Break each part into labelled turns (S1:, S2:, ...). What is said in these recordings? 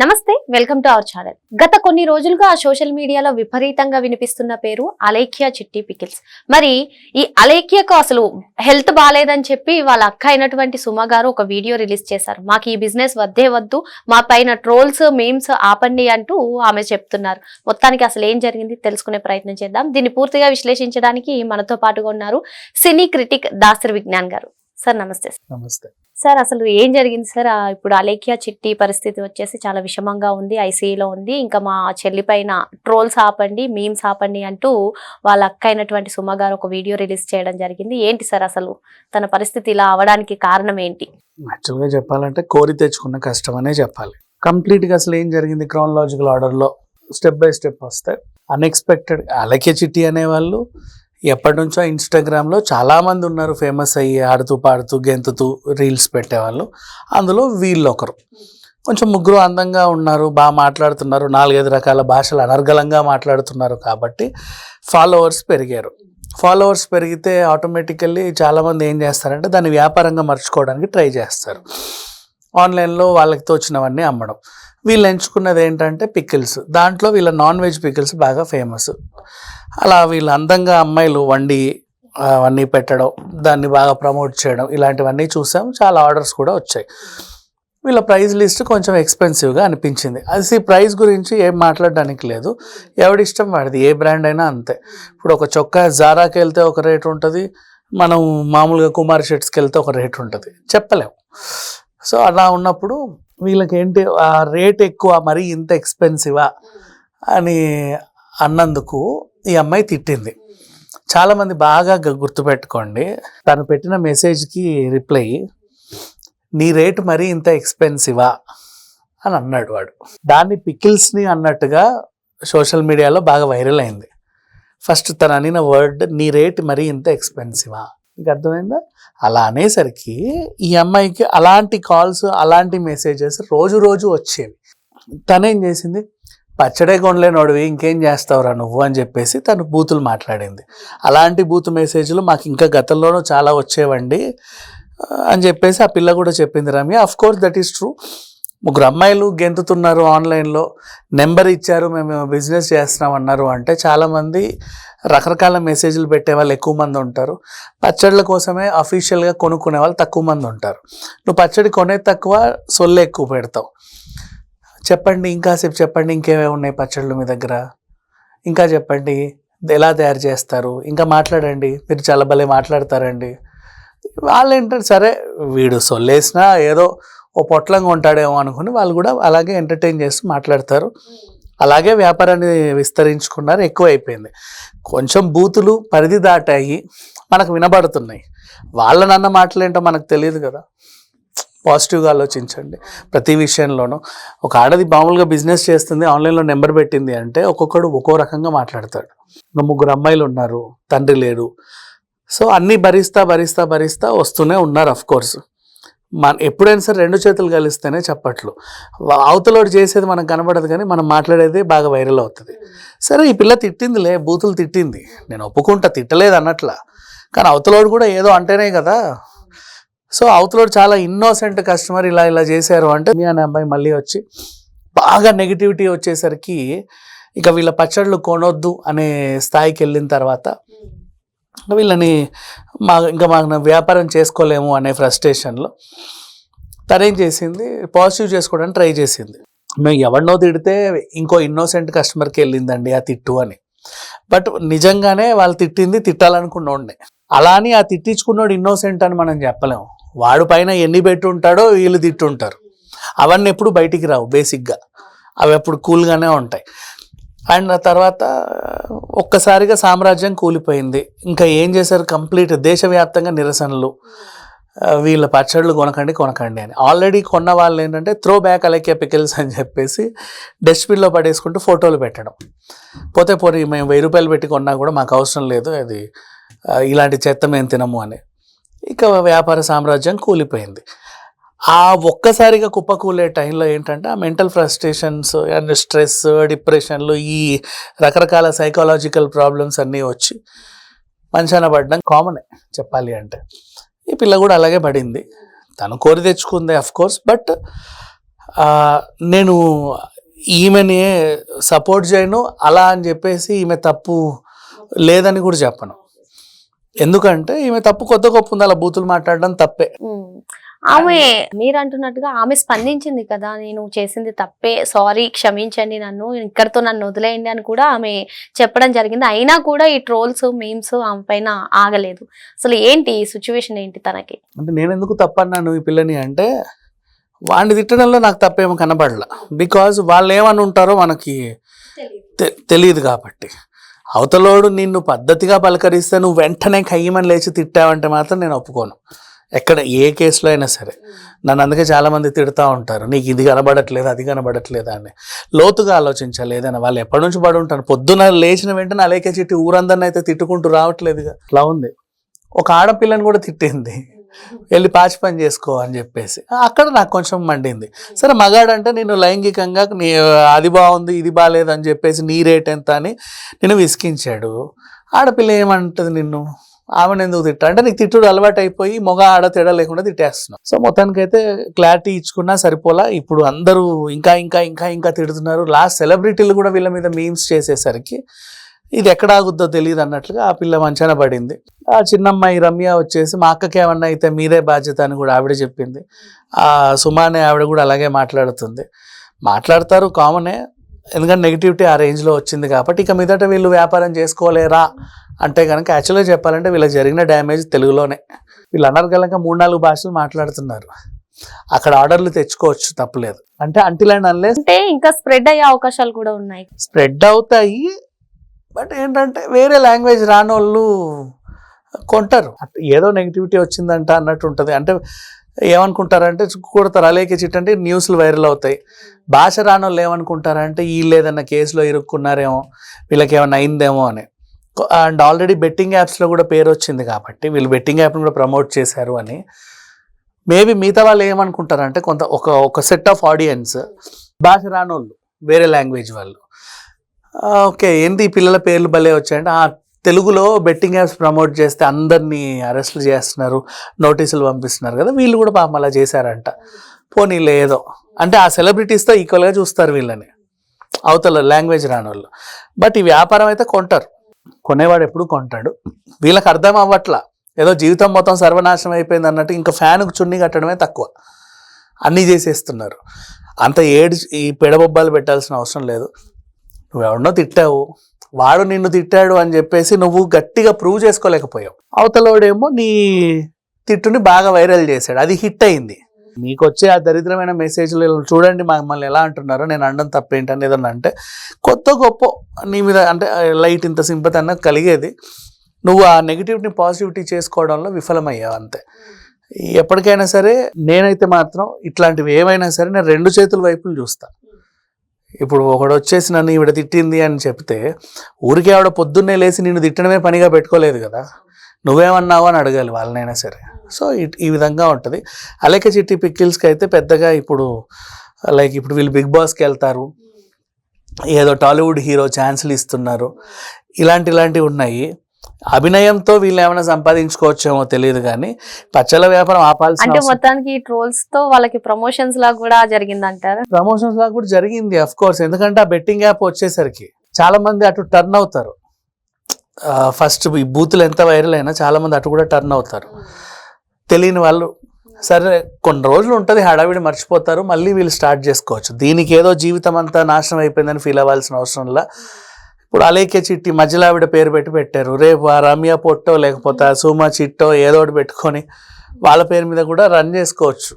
S1: నమస్తే, welcome to our channel. గత కొన్ని రోజులుగా సోషల్ మీడియాలో విపరీతంగా వినిపిస్తున్న పేరు అలేఖ్య చిట్టి పికిల్స్. మరి ఈ అలేఖ్యకు అసలు హెల్త్ బాగాలేదని చెప్పి వాళ్ళ అక్క అయినటువంటి సుమ గారు ఒక వీడియో రిలీజ్ చేశారు. మాకు ఈ బిజినెస్ వద్దే వద్దు, మా పైన ట్రోల్స్ మీమ్స్ ఆపండి అంటూ ఆమె చెప్తున్నారు. మొత్తానికి అసలు ఏం జరిగింది తెలుసుకునే ప్రయత్నం చేద్దాం. దీన్ని పూర్తిగా విశ్లేషించడానికి మనతో పాటుగా ఉన్నారు సినీ క్రిటిక్ దాసరి విజ్ఞాన్ గారు. సార్ నమస్తే.
S2: నమస్తే
S1: సార్, అసలు ఏం జరిగింది సార్? ఇప్పుడు అలేఖ్య చిట్టి పరిస్థితి వచ్చేసి చాలా విషమంగా ఉంది, ఐసీయూలో ఉంది. ఇంకా మా చెల్లి పైన ట్రోల్స్ ఆపండి, మీమ్స్ ఆపండి అంటూ వాళ్ళ అక్క అయినటువంటి సుమ గారు ఒక వీడియో రిలీజ్ చేయడం జరిగింది. ఏంటి సార్ అసలు తన పరిస్థితి ఇలా అవడానికి కారణం ఏంటి?
S2: యాక్చువల్గా చెప్పాలంటే కోరి తెచ్చుకున్న కష్టం అనే చెప్పాలి. కంప్లీట్గా అసలు ఏం జరిగింది క్రోనలాజికల్ ఆర్డర్లో స్టెప్ బై స్టెప్ వస్తే, అన్ఎక్స్పెక్టెడ్ అలేఖ్య చిట్టి అనేవాళ్ళు ఎప్పటి నుంచో ఇన్స్టాగ్రామ్లో చాలామంది ఉన్నారు ఫేమస్ అయ్యి ఆడుతూ పాడుతూ గెంతుతూ రీల్స్ పెట్టేవాళ్ళు. అందులో వీళ్ళు ఒకరు. కొంచెం ముగ్గురు అందంగా ఉన్నారు, బాగా మాట్లాడుతున్నారు, 4-5 రకాల భాషలు అనర్గళంగా మాట్లాడుతున్నారు కాబట్టి ఫాలోవర్స్ పెరిగారు. ఫాలోవర్స్ పెరిగితే ఆటోమేటికల్లీ చాలామంది ఏం చేస్తారంటే దాన్ని వ్యాపారంగా మర్చుకోవడానికి ట్రై చేస్తారు. ఆన్లైన్లో వాళ్ళకి తోచినవన్నీ అమ్మడం. వీళ్ళు ఎంచుకున్నది ఏంటంటే పికిల్స్. దాంట్లో వీళ్ళ నాన్ వెజ్ పికిల్స్ బాగా ఫేమస్. అలా వీళ్ళు అందంగా అమ్మాయిలు వండి అవన్నీ పెట్టడం, దాన్ని బాగా ప్రమోట్ చేయడం, ఇలాంటివన్నీ చూసాం. చాలా ఆర్డర్స్ కూడా వచ్చాయి. వీళ్ళ ప్రైస్ లిస్ట్ కొంచెం ఎక్స్పెన్సివ్గా అనిపించింది. అది ప్రైస్ గురించి ఏం మాట్లాడడానికి లేదు, ఎవడిష్టం వాడిది. ఏ బ్రాండ్ అయినా అంతే. ఇప్పుడు ఒక చొక్కా జారాకి వెళ్తే ఒక రేట్ ఉంటుంది, మనం మామూలుగా కుమార్ షర్ట్స్కి వెళ్తే ఒక రేట్ ఉంటుంది, చెప్పలేము. సో అలా ఉన్నప్పుడు వీళ్ళకి ఏంటి ఆ రేట్ ఎక్కువ, మరి ఇంత ఎక్స్పెన్సివా అని అన్నందుకు ఈ అమ్మాయి తిట్టింది. చాలామంది బాగా గుర్తుపెట్టుకోండి, తను పెట్టిన మెసేజ్కి రిప్లై, నీ రేటు మరీ ఇంత ఎక్స్పెన్సివా అని అన్నాడు వాడు. దాన్ని పికిల్స్ని అన్నట్టుగా సోషల్ మీడియాలో బాగా వైరల్ అయింది. ఫస్ట్ తను అనిన వర్డ్ నీ రేటు మరీ ఇంత ఎక్స్పెన్సివా. మీకు అర్థమైందా? అలా అనేసరికి ఈ అమ్మాయికి అలాంటి కాల్స్, అలాంటి మెసేజెస్ రోజు రోజు వచ్చేవి. తనేం చేసింది, పచ్చడే కొనలేనోడివి ఇంకేం చేస్తావురా నువ్వు అని చెప్పేసి తను బూతులు మాట్లాడింది. అలాంటి బూతు మెసేజ్లు మాకు ఇంకా గతంలోనూ చాలా వచ్చేవండి అని చెప్పేసి ఆ పిల్ల కూడా చెప్పింది. Ramya, of course that is true. 3 అమ్మాయిలు గెంతుతున్నారు ఆన్లైన్లో, నెంబర్ ఇచ్చారు, మేము బిజినెస్ చేస్తున్నాం అన్నారు అంటే చాలామంది రకరకాల మెసేజ్లు పెట్టే వాళ్ళు ఎక్కువ మంది ఉంటారు. పచ్చళ్ళ కోసమే అఫీషియల్గా కొనుక్కునే వాళ్ళు తక్కువ మంది ఉంటారు. నువ్వు పచ్చడి కొనే తక్కువ, సొల్లు ఎక్కువ పెడతావు. చెప్పండి, ఇంకాసేపు చెప్పండి, ఇంకేమేమి ఉన్నాయి పచ్చళ్ళు మీ దగ్గర, ఇంకా చెప్పండి, ఎలా తయారు చేస్తారు, ఇంకా మాట్లాడండి, మీరు చాలా భలే మాట్లాడతారండి. వాళ్ళు ఏంటంటే సరే వీడు సొల్లేసినా ఏదో ఓ పొట్లంగా ఉంటాడేమో అనుకుని వాళ్ళు కూడా అలాగే ఎంటర్టైన్ చేస్తూ మాట్లాడతారు. అలాగే వ్యాపారాన్ని విస్తరించుకున్నారు, ఎక్కువ అయిపోయింది. కొంచెం బూతులు పరిధి దాటాయి, మనకు వినబడుతున్నాయి. వాళ్ళనన్న మాటలేంటో మనకు తెలియదు కదా. పాజిటివ్గా ఆలోచించండి ప్రతి విషయంలోనూ. ఒక ఆడది మామూలుగా బిజినెస్ చేస్తుంది, ఆన్లైన్లో నెంబర్ పెట్టింది అంటే ఒక్కొక్కడు ఒక్కో రకంగా మాట్లాడతాడు. 3 అమ్మాయిలు ఉన్నారు, తండ్రి లేరు. సో అన్నీ భరిస్తా భరిస్తా భరిస్తా వస్తూనే ఉన్నారు. అఫ్ కోర్స్ ఎప్పుడైనా సరే 2 చేతులు కలిస్తేనే చప్పట్లు. అవతలోడు చేసేది మనకు కనబడదు కానీ మనం మాట్లాడేది బాగా వైరల్ అవుతుంది. సరే ఈ పిల్ల తిట్టిందిలే, బూతులు తిట్టింది, నేను ఒప్పుకుంటా, తిట్టలేదు అన్నట్లా. కానీ అవతలోడు కూడా ఏదో అంటేనే కదా. సో అవతలోడు చాలా ఇన్నోసెంట్ కస్టమర్, ఇలా ఇలా చేశారు అంటే మీ అనే అమ్మాయి మళ్ళీ వచ్చి బాగా నెగిటివిటీ వచ్చేసరికి ఇక వీళ్ళ పచ్చళ్ళు కొనొద్దు అనే స్థాయికి వెళ్ళిన తర్వాత వీళ్ళని మాకు వ్యాపారం చేసుకోలేము అనే ఫ్రస్ట్రేషన్లో తనేం చేసింది, పాజిటివ్ చేసుకోవడానికి ట్రై చేసింది. మేము ఎవరినో తిడితే ఇంకో ఇన్నోసెంట్ కస్టమర్కి వెళ్ళిందండి ఆ తిట్టు అని. బట్ నిజంగానే వాళ్ళు తిట్టింది తిట్టాలనుకున్నోడే. అలా అని ఆ తిట్టించుకున్నోడు ఇన్నోసెంట్ అని మనం చెప్పలేము. వాడు పైన ఎన్ని పెట్టి ఉంటాడో వీళ్ళు తిట్టుంటారు. అవన్నీ ఎప్పుడు బయటికి రావు బేసిక్గా, అవి ఎప్పుడు కూల్గానే ఉంటాయి. అండ్ తర్వాత ఒక్కసారిగా సామ్రాజ్యం కూలిపోయింది. ఇంకా ఏం చేశారు, కంప్లీట్ దేశవ్యాప్తంగా నిరసనలు, వీళ్ళ పచ్చళ్ళు కొనకండి అని. ఆల్రెడీ కొన్న వాళ్ళు ఏంటంటే త్రో బ్యాక్ అలేఖ్య పికిల్స్ అని చెప్పేసి డస్ట్బిన్లో పడేసుకుంటూ ఫోటోలు పెట్టడం. పోనీ మేము 1000 రూపాయలు పెట్టి కొన్నా కూడా మాకు అవసరం లేదు, అది ఇలాంటి చెత్త మేము తినము అని. ఇక వ్యాపార సామ్రాజ్యం కూలిపోయింది. ఆ ఒక్కసారిగా కుప్పకూలే టైంలో ఏంటంటే ఆ మెంటల్ ఫ్రస్ట్రేషన్స్ అండ్ స్ట్రెస్, డిప్రెషన్లు, ఈ రకరకాల సైకాలజికల్ ప్రాబ్లమ్స్ అన్నీ వచ్చి మంచాన పడడం కామనే చెప్పాలి అంటే. ఈ పిల్ల కూడా అలాగే పడింది. తను కోరి తెచ్చుకుంది అఫ్ కోర్స్. బట్ నేను ఈమెని సపోర్ట్ చేయను అలా అని చెప్పేసి ఈమె తప్పు లేదని కూడా చెప్పను. ఎందుకంటే ఈమె తప్పు కొత్త గొప్ప ఉంది, అలా బూతులు మాట్లాడడం తప్పే.
S1: ఆమె మీరు అంటున్నట్టుగా ఆమె స్పందించింది కదా, నేను చేసింది తప్పే, సారీ క్షమించండి, ఇక్కడితో నన్ను వదిలేయండి అని కూడా ఆమె చెప్పడం జరిగింది. అయినా కూడా ఈ ట్రోల్స్ మీమ్స్ ఆమె పైన ఆగలేదు. అసలు ఏంటి ఈ సిచ్యువేషన్ ఏంటి తనకి? అంటే
S2: నేను ఎందుకు తప్పన్నాను ఈ పిల్లని అంటే, వాడిని తిట్టడంలో నాకు తప్పేమో కనబడలా. బికాజ్ వాళ్ళు ఏమని ఉంటారో మనకి తెలియదు కాబట్టి. అవతలోడు నిన్ను పద్ధతిగా పలకరిస్తే నువ్వు వెంటనే కయ్యమని లేచి తిట్టావంటే మాత్రం నేను ఒప్పుకోను, ఎక్కడ ఏ కేసులో అయినా సరే. నన్ను అందుకే చాలామంది తిడుతూ ఉంటారు, నీకు ఇది కనబడట్లేదు అది కనబడట్లేదా అని. లోతుగా ఆలోచించాలి ఏదైనా. వాళ్ళు ఎప్పటి నుంచి పడి ఉంటారు, పొద్దున లేచిన వెంటనే అలేకే చిట్టి ఊరందరిని అయితే తిట్టుకుంటూ రావట్లేదుగా. అట్లా ఉంది. ఒక ఆడపిల్లని కూడా తిట్టింది, వెళ్ళి పాచి పని చేసుకో అని చెప్పేసి. అక్కడ నాకు కొంచెం మండింది. సరే మగాడంటే నేను లైంగికంగా అది బాగుంది ఇది బాగాలేదు అని చెప్పేసి నీ రేట్ ఎంత అని నేను విసికించాడు. ఆడపిల్ల ఏమంటుంది నిన్ను, ఆమెను ఎందుకు తిట్టా అంటే నీకు తిట్టుడు అలవాటు అయిపోయి మొగ ఆడ తేడా లేకుండా తిట్టేస్తున్నావు. సో మొత్తానికైతే క్లారిటీ ఇచ్చుకున్నా సరిపోలా. ఇప్పుడు అందరూ ఇంకా ఇంకా ఇంకా ఇంకా తిడుతున్నారు. లాస్ట్ సెలబ్రిటీలు కూడా వీళ్ళ మీద మీమ్స్ చేసేసరికి ఇది ఎక్కడ ఆగుద్దో తెలియదు అన్నట్లుగా ఆ పిల్ల మంచాన పడింది. ఆ చిన్నమ్మాయి రమ్య వచ్చేసి మా అక్కకి ఏమన్నా అయితే మీరే బాధ్యత అని కూడా ఆవిడ చెప్పింది. ఆ సుమానే ఆవిడ కూడా అలాగే మాట్లాడతారు, కామనే. ఎందుకంటే నెగిటివిటీ ఆ రేంజ్లో వచ్చింది కాబట్టి ఇక మీదట వీళ్ళు వ్యాపారం చేసుకోలేరా అంటే కనుక యాక్చువల్గా చెప్పాలంటే వీళ్ళకి జరిగిన డ్యామేజ్ తెలుగులోనే. వీళ్ళు అనర్గళంగా 3-4 భాషలు మాట్లాడుతున్నారు. అక్కడ ఆర్డర్లు తెచ్చుకోవచ్చు, తప్పలేదు. అంటే అంటిల్ అండ్ అన్లెస్
S1: అంటే ఇంకా స్ప్రెడ్ అయ్యే అవకాశాలు కూడా ఉన్నాయి.
S2: స్ప్రెడ్ అవుతాయి, బట్ ఏంటంటే వేరే లాంగ్వేజ్ రానోళ్ళు కొంటారు. ఏదో నెగిటివిటీ వచ్చిందంట అన్నట్టు ఉంటుంది. అంటే ఏమనుకుంటారంటే కొడతారు అలేకే చిట్ అంటే న్యూస్లు వైరల్ అవుతాయి. భాష రానోళ్ళు ఏమనుకుంటారంటే వీళ్ళు ఏదన్నా కేసులో ఇరుక్కున్నారేమో, వీళ్ళకి ఏమన్నా అయిందేమో అని. అండ్ ఆల్రెడీ బెట్టింగ్ యాప్స్లో కూడా పేరు వచ్చింది కాబట్టి వీళ్ళు బెట్టింగ్ యాప్ని కూడా ప్రమోట్ చేశారు అని మేబీ మిగతా వాళ్ళు ఏమనుకుంటారంటే ఒక సెట్ ఆఫ్ ఆడియన్స్ భాష రానోళ్ళు, వేరే లాంగ్వేజ్ వాళ్ళు, ఓకే ఏంటి ఈ పిల్లల పేర్లు భలే వచ్చాయంటే తెలుగులో బెట్టింగ్ యాప్స్ ప్రమోట్ చేస్తే అందరినీ అరెస్టులు చేస్తున్నారు, నోటీసులు పంపిస్తున్నారు కదా, వీళ్ళు కూడా పాపం అలా చేశారంట. పోనీ లేదో అంటే ఆ సెలబ్రిటీస్తో ఈక్వల్గా చూస్తారు వీళ్ళని, అవతల లాంగ్వేజ్ రానోళ్ళు. బట్ ఈ వ్యాపారం అయితే కొంటారు, కొనేవాడు ఎప్పుడు కొంటాడు. వీళ్ళకి అర్థం అవ్వట్లా, ఏదో జీవితం మొత్తం సర్వనాశనం అయిపోయింది అన్నట్టు ఇంకా ఫ్యాన్కు చున్నీ కట్టడమే తక్కువ, అన్నీ చేసేస్తున్నారు. అంత ఈ పెడబొబ్బాలు పెట్టాల్సిన అవసరం లేదు. నువ్వెవరినో తిట్టావు, వాడు నిన్ను తిట్టాడు అని చెప్పేసి నువ్వు గట్టిగా ప్రూవ్ చేసుకోలేకపోయావు. అవతలోడేమో నీ తిట్టుని బాగా వైరల్ చేశాడు, అది హిట్ అయింది. మీకు వచ్చే ఆ దరిద్రమైన మెసేజ్లు చూడండి మమ్మల్ని ఎలా అంటున్నారో, నేను అనడం తప్పేంటని ఏదన్నా అంటే కొత్త గొప్ప నీ మీద అంటే లైట్ ఇంత సింపతి అన్న కలిగేది. నువ్వు ఆ నెగిటివిటీని పాజిటివిటీ చేసుకోవడంలో విఫలమయ్యావు అంతే. ఎప్పటికైనా సరే నేనైతే మాత్రం ఇట్లాంటివి ఏమైనా సరే నేను 2 చేతుల వైపులు చూస్తా. ఇప్పుడు ఒకడు వచ్చేసి నన్ను ఈవిడ తిట్టింది అని చెప్తే ఊరికే ఆవిడ పొద్దున్నే లేచి నిన్ను తిట్టడమే పనిగా పెట్టుకోలేదు కదా, నువ్వేమన్నావు అని అడగాలి వాళ్ళనైనా సరే. సో ఈ విధంగా ఉంటుంది. అలేకే చిట్టి పికిల్స్కి అయితే పెద్దగా ఇప్పుడు ఇప్పుడు వీళ్ళు బిగ్ బాస్కి వెళ్తారు, ఏదో టాలీవుడ్ హీరో ఛాన్సులు ఇస్తున్నారు, ఇలాంటివి ఉన్నాయి. అభినయంతో వీళ్ళు ఏమైనా సంపాదించుకోవచ్చేమో తెలియదు కానీ పచ్చల వ్యాపారం ఆపాల్సి
S1: అంటే మొత్తానికి ట్రోల్స్ తో వాళ్ళకి ప్రమోషన్స్ లాగా కూడా జరిగింది అంటారు.
S2: ప్రమోషన్స్ లాగా కూడా జరిగింది అఫ్ కోర్స్. ఎందుకంటే ఆ బెట్టింగ్ యాప్ వచ్చేసరికి చాలా మంది అటు టర్న్ అవుతారు. ఫస్ట్ ఈ బూతులు ఎంత వైరల్ అయినా చాలా మంది అటు కూడా టర్న్ అవుతారు. తెలియని వాళ్ళు సరే కొన్ని రోజులు ఉంటుంది, హడావిడి మర్చిపోతారు, మళ్ళీ వీళ్ళు స్టార్ట్ చేసుకోవచ్చు. దీనికి ఏదో జీవితం అంతా నాశనం అయిపోయిందని ఫీల్ అవ్వాల్సిన అవసరంలా. ఇప్పుడు అలేకే చిట్టి మధ్యలో ఆవిడ పేరు పెట్టారు, రేపు ఆ రమ్య పొట్టో లేకపోతే ఆ సుమా చిట్టో ఏదో ఒకటి పెట్టుకొని వాళ్ళ పేరు మీద కూడా రన్ చేసుకోవచ్చు.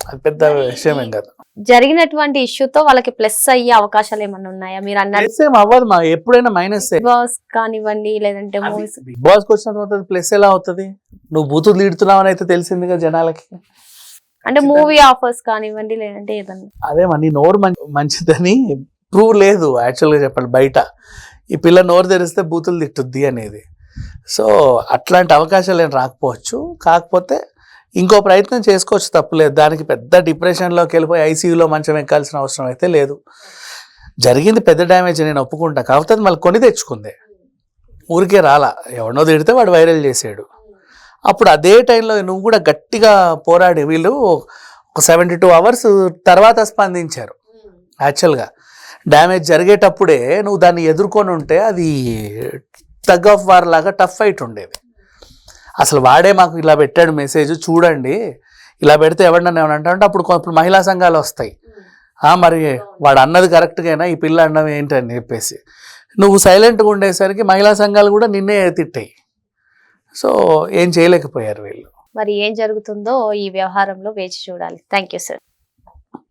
S2: అది పెద్ద విషయం ఏం కాదు.
S1: జరిగినటువంటి ఇష్యూతో వాళ్ళకి ప్లస్ అయ్యే అవకాశాలు ఏమన్నా ఉన్నాయా? మీరు అన్నారు
S2: అవ్వదు, మా ఎప్పుడైనా మైనస్.
S1: బిగ్ బాస్ కానివ్వండి లేదంటే మూవీస్.
S2: బిగ్ బాస్కి వచ్చిన తర్వాత ప్లస్ ఎలా అవుతుంది? నువ్వు బూతులు తీడుతున్నావు అని అయితే తెలిసిందిగా జనాలకి.
S1: అంటే మూవీ ఆఫర్స్ కానివ్వండి లేదంటే ఏదన్నా
S2: అదే నీ నోరు మంచిదని ప్రూవ్ లేదు యాక్చువల్గా చెప్పాలి. బయట ఈ పిల్ల నోరు తెరిస్తే బూతులు తిట్టుద్ది అనేది. సో అట్లాంటి అవకాశాలు ఏం రాకపోవచ్చు, కాకపోతే ఇంకో ప్రయత్నం చేసుకోవచ్చు, తప్పులేదు. దానికి పెద్ద డిప్రెషన్లోకి వెళ్ళిపోయి ఐసీయూలో మంచం ఎక్కాల్సిన అవసరం అయితే లేదు. జరిగింది పెద్ద డ్యామేజ్, నేను ఒప్పుకుంటా. కాకపోతే మళ్ళీ కొని తెచ్చుకుంది, ఊరికే రాలా. ఎవరినో తిడితే వాడు వైరల్ చేసాడు. అప్పుడు అదే టైంలో నువ్వు కూడా గట్టిగా పోరాడి వీళ్ళు ఒక 72 అవర్స్ తర్వాత స్పందించారు. యాక్చువల్గా డ్యామేజ్ జరిగేటప్పుడే నువ్వు దాన్ని ఎదుర్కొని ఉంటే అది టగ్ ఆఫ్ వార్ లాగా టఫ్ ఫైట్ ఉండేది. అసలు వాడే మాకు ఇలా పెట్టాడు మెసేజ్, చూడండి ఇలా పెడితే ఎవరినన్నా ఏమన్నా అంటే అప్పుడు కొంచెం మహిళా సంఘాలు వస్తాయి, మరి వాడు అన్నది కరెక్ట్గానా, ఈ పిల్ల అన్నది ఏంటని చెప్పేసి. నువ్వు సైలెంట్గా ఉండేసరికి మహిళా సంఘాలు కూడా నిన్నే తిట్టాయి. సో ఏం చేయలేకపోయారు వీళ్ళు.
S1: మరి ఏం జరుగుతుందో ఈ వ్యవహారంలో వేచి చూడాలి. Thank you sir.